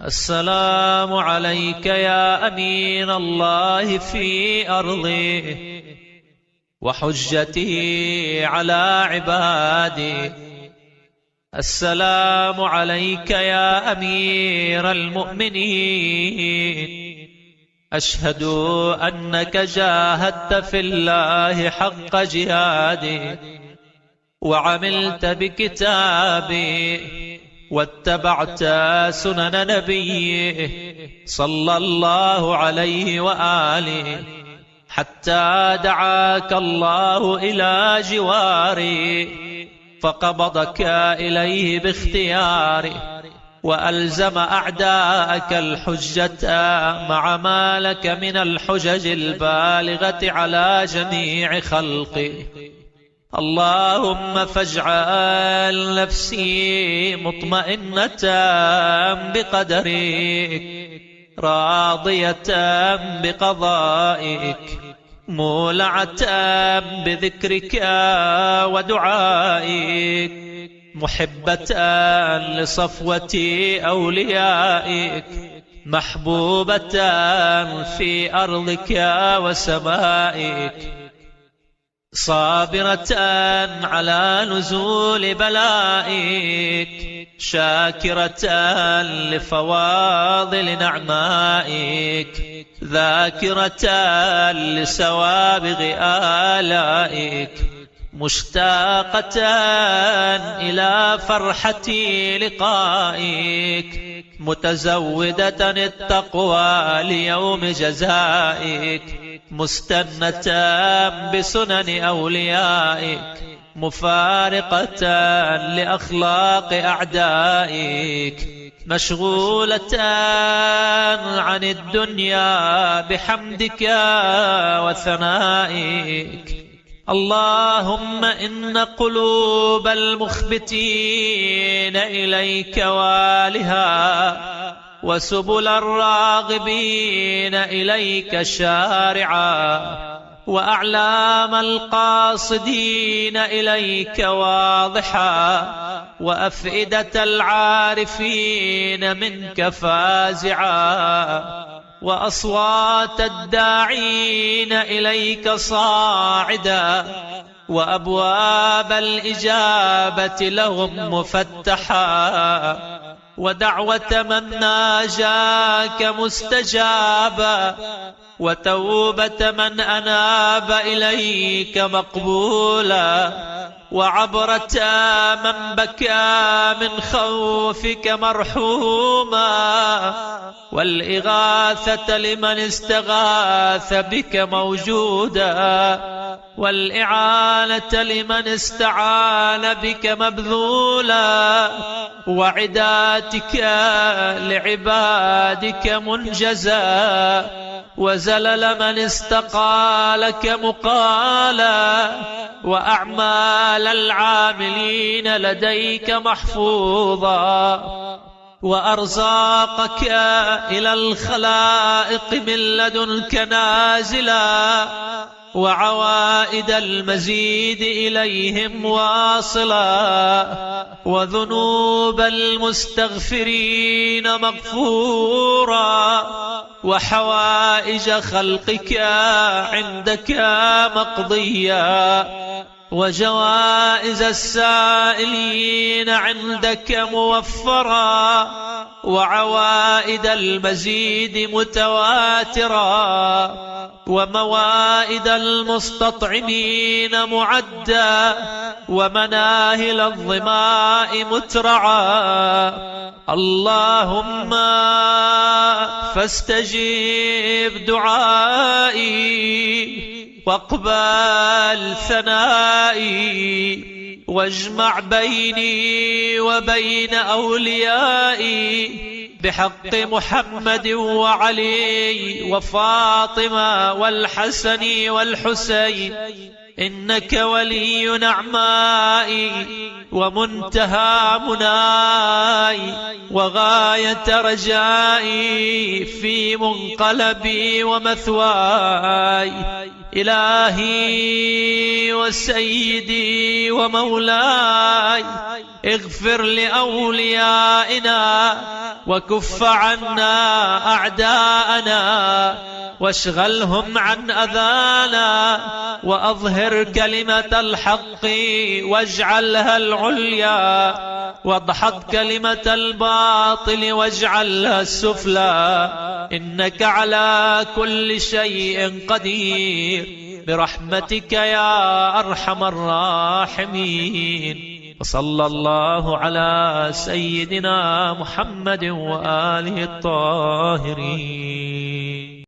السلام عليك يا أمين الله في أرضه وحجته على عباده. السلام عليك يا أمير المؤمنين، أشهد أنك جاهدت في الله حق جهاده وعملت بكتابه واتبعت سنن نبيه صلى الله عليه وآله حتى دعاك الله إلى جواره فقبضك إليه باختياره وألزم أعداءك الحجة مع ما لك من الحجج البالغة على جميع خلقه. اللهم فاجعل نفسي مطمئنة بقدرك راضية بقضائك مولعة بذكرك ودعائك محبة لصفوة أوليائك محبوبة في أرضك وسمائك صابرة على نزول بلائك شاكرة لفواضل نعمائك ذاكرة لسوابغ آلائك مشتاقة إلى فرحة لقائك متزودة التقوى ليوم جزائك مستنة بسنن أوليائك مفارقة لأخلاق أعدائك مشغولة عن الدنيا بحمدك وثنائك. اللهم إن قلوب المخبتين إليك والها وسبل الراغبين إليك شارعا وأعلام القاصدين إليك واضحا وأفئدة العارفين منك فازعا وأصوات الداعين إليك صاعدا وأبواب الإجابة لهم مفتحا ودعوة من ناجاك مستجابا وتوبة من أناب إليك مقبولا وعبرة من بكى من خوفك مرحوما والإغاثة لمن استغاث بك موجودا والإعانة لمن استعان بك مبذولا وعداتك لعبادك منجزا وزلل من استقالك مقالا وأعمال العاملين لديك محفوظا وأرزاقك إلى الخلائق من لدنك نازلا وعوائد المزيد إليهم واصلا وذنوب المستغفرين مغفورا وحوائج خلقك عندك مقضيا وجوائز السائلين عندك موفرا وعوائد المزيد متواترا وموائد المستطعمين معدا ومناهل الظماء مترعا. اللهم فاستجب دعائي واقبل ثنائي واجمع بيني وبين أوليائي بحق محمد وعلي وفاطمة والحسن والحسين إنك ولي نعمائي ومنتهى مناي وغاية رجائي في منقلبي ومثواي. إلهي وسيدي ومولاي اغفر لأوليائنا وكف عنا أعداءنا واشغلهم عن أذانا، وأظهر كلمة الحق واجعلها العليا، واضحط كلمة الباطل واجعلها السفلى، إنك على كل شيء قدير برحمتك يا أرحم الراحمين. وصلى الله على سيدنا محمد وآله الطاهرين.